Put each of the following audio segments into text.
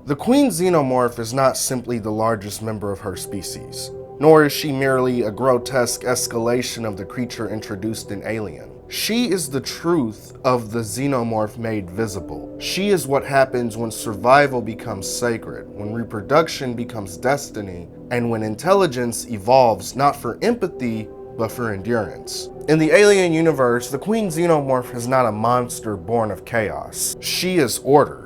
The Queen Xenomorph is not simply the largest member of her species, nor is she merely a grotesque escalation of the creature introduced in Alien. She is the truth of the Xenomorph made visible. She is what happens when survival becomes sacred, when reproduction becomes destiny, and when intelligence evolves not for empathy, but for endurance. In the Alien universe, the Queen Xenomorph is not a monster born of chaos. She is order.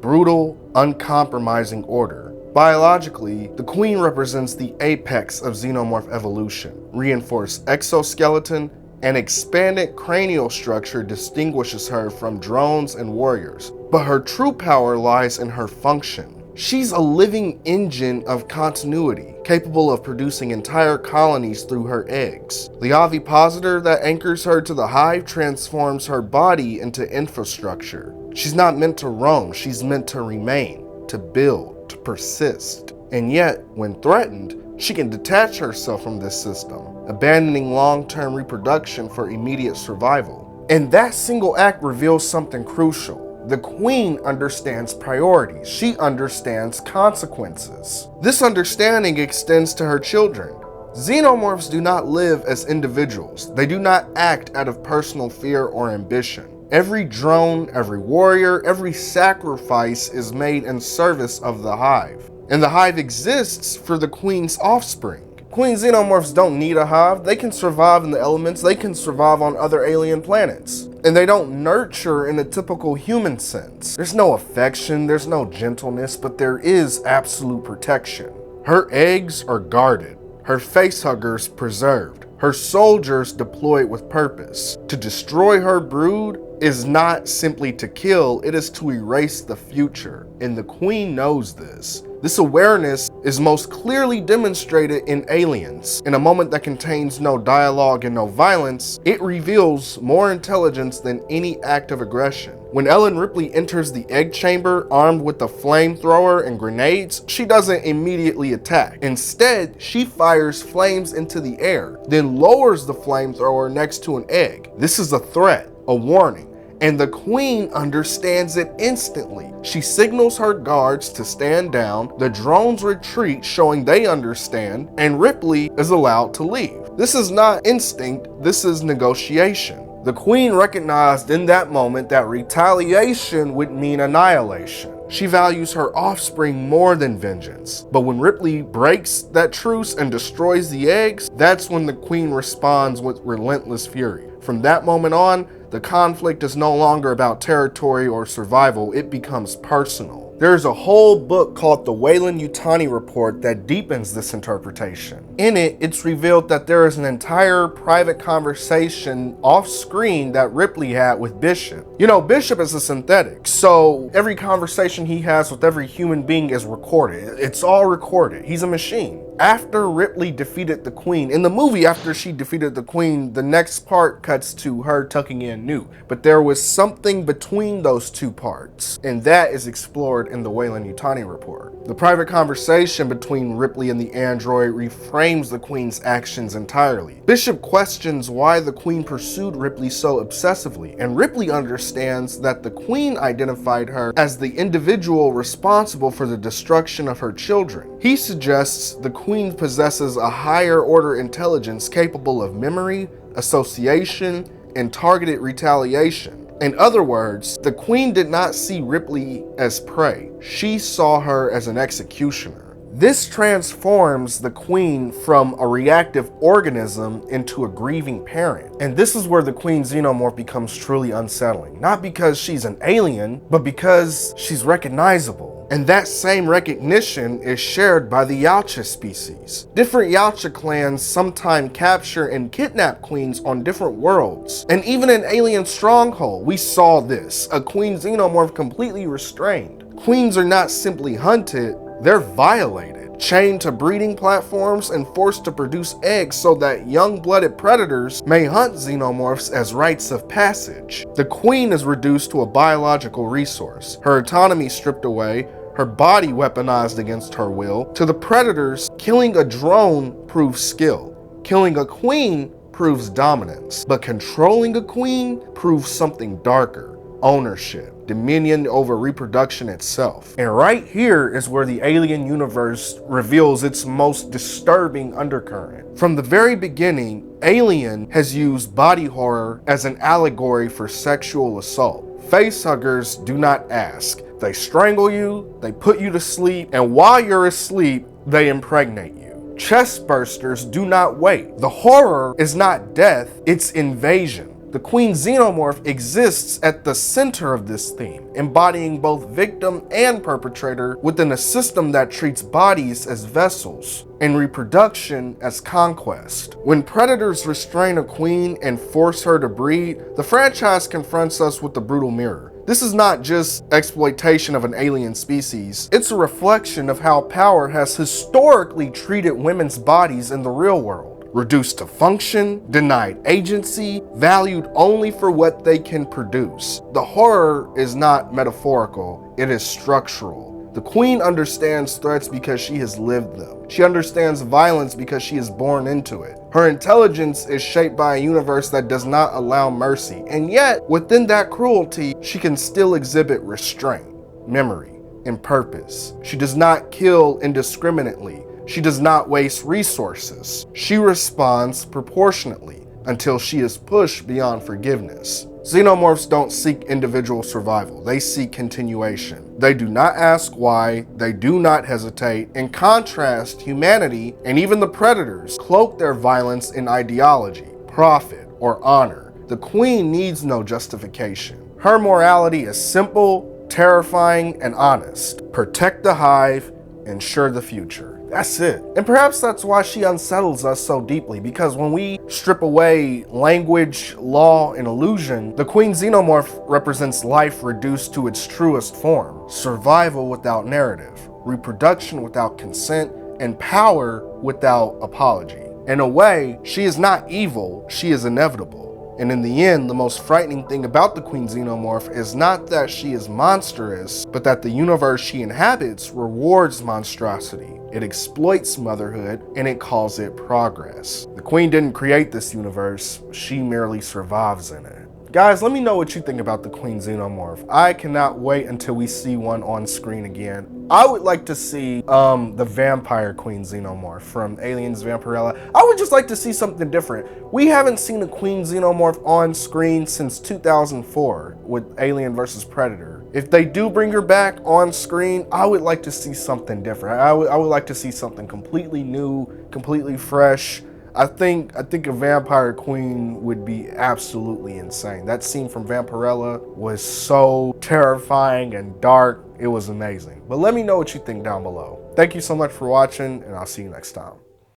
Brutal, uncompromising order. Biologically, the Queen represents the apex of Xenomorph evolution. Reinforced exoskeleton and expanded cranial structure distinguishes her from drones and warriors, but her true power lies in her function. She's a living engine of continuity, capable of producing entire colonies through her eggs. The ovipositor that anchors her to the hive transforms her body into infrastructure. She's not meant to roam, she's meant to remain, to build, to persist. And yet, when threatened, she can detach herself from this system, abandoning long-term reproduction for immediate survival. And that single act reveals something crucial. The Queen understands priorities. She understands consequences. This understanding extends to her children. Xenomorphs do not live as individuals. They do not act out of personal fear or ambition. Every drone, every warrior, every sacrifice is made in service of the hive. And the hive exists for the Queen's offspring. Queen Xenomorphs don't need a hive. They can survive in the elements. They can survive on other alien planets. And they don't nurture in a typical human sense. There's no affection, there's no gentleness, but there is absolute protection. Her eggs are guarded. Her facehuggers preserved. Her soldiers deployed with purpose. To destroy her brood is not simply to kill, it is to erase the future. And the Queen knows this. This awareness is most clearly demonstrated in Aliens. In a moment that contains no dialogue and no violence, it reveals more intelligence than any act of aggression. When Ellen Ripley enters the egg chamber armed with a flamethrower and grenades, she doesn't immediately attack. Instead, she fires flames into the air, then lowers the flamethrower next to an egg. This is a threat, a warning. And the Queen understands it instantly. She signals her guards to stand down, the drones retreat showing they understand, and Ripley is allowed to leave. This is not instinct, this is negotiation. The Queen recognized in that moment that retaliation would mean annihilation. She values her offspring more than vengeance. But when Ripley breaks that truce and destroys the eggs, that's when the Queen responds with relentless fury. From that moment on, the conflict is no longer about territory or survival, it becomes personal. There's a whole book called the Weyland-Yutani Report that deepens this interpretation. In it, it's revealed that there is an entire private conversation off screen that Ripley had with Bishop. You know, Bishop is a synthetic, so every conversation he has with every human being is recorded. It's all recorded. He's a machine. After Ripley defeated the Queen, in the movie after she defeated the Queen, the next part cuts to her tucking in Newt. But there was something between those two parts, and that is explored in the Weyland-Yutani Report. The private conversation between Ripley and the android reframes the Queen's actions entirely. Bishop questions why the Queen pursued Ripley so obsessively, and Ripley understands that the Queen identified her as the individual responsible for the destruction of her children. He suggests the Queen possesses a higher order intelligence capable of memory, association, and targeted retaliation. In other words, the Queen did not see Ripley as prey. She saw her as an executioner. This transforms the Queen from a reactive organism into a grieving parent. And this is where the Queen Xenomorph becomes truly unsettling. Not because she's an alien, but because she's recognizable. And that same recognition is shared by the Yautja species. Different Yautja clans sometimes capture and kidnap queens on different worlds. And even in Alien Stronghold, we saw this, a Queen Xenomorph completely restrained. Queens are not simply hunted, they're violated, chained to breeding platforms and forced to produce eggs so that young-blooded predators may hunt xenomorphs as rites of passage. The Queen is reduced to a biological resource, her autonomy stripped away, her body weaponized against her will. To the predators, killing a drone proves skill. Killing a queen proves dominance. But controlling a queen proves something darker, ownership, dominion over reproduction itself. And right here is where the alien universe reveals its most disturbing undercurrent. From the very beginning, Alien has used body horror as an allegory for sexual assault. Facehuggers do not ask. They strangle you, they put you to sleep, and while you're asleep, they impregnate you. Chest bursters do not wait. The horror is not death, it's invasion. The Queen Xenomorph exists at the center of this theme, embodying both victim and perpetrator within a system that treats bodies as vessels and reproduction as conquest. When predators restrain a queen and force her to breed, the franchise confronts us with the brutal mirror. This is not just exploitation of an alien species, it's a reflection of how power has historically treated women's bodies in the real world. Reduced to function, denied agency, valued only for what they can produce. The horror is not metaphorical, it is structural. The Queen understands threats because she has lived them. She understands violence because she is born into it. Her intelligence is shaped by a universe that does not allow mercy, and yet, within that cruelty, she can still exhibit restraint, memory, and purpose. She does not kill indiscriminately. She does not waste resources. She responds proportionately until she is pushed beyond forgiveness. Xenomorphs don't seek individual survival, they seek continuation. They do not ask why, they do not hesitate. In contrast, humanity and even the predators cloak their violence in ideology, profit, or honor. The Queen needs no justification. Her morality is simple, terrifying, and honest. Protect the hive, ensure the future. That's it. And perhaps that's why she unsettles us so deeply, because when we strip away language, law, and illusion, the Queen Xenomorph represents life reduced to its truest form. Survival without narrative, reproduction without consent, and power without apology. In a way, she is not evil, she is inevitable. And in the end, the most frightening thing about the Queen Xenomorph is not that she is monstrous, but that the universe she inhabits rewards monstrosity. It exploits motherhood, and it calls it progress. The Queen didn't create this universe, she merely survives in it. Guys, let me know what you think about the Queen Xenomorph. I cannot wait until we see one on screen again. I would like to see the vampire Queen Xenomorph from Aliens Vampirella. I would just like to see something different. We haven't seen a Queen Xenomorph on screen since 2004 with Alien vs. Predator. If they do bring her back on screen, I would like to see something different. I would like to see something completely new, completely fresh. I think a vampire queen would be absolutely insane. That scene from Vampirella was so terrifying and dark. It was amazing. But let me know what you think down below. Thank you so much for watching, and I'll see you next time.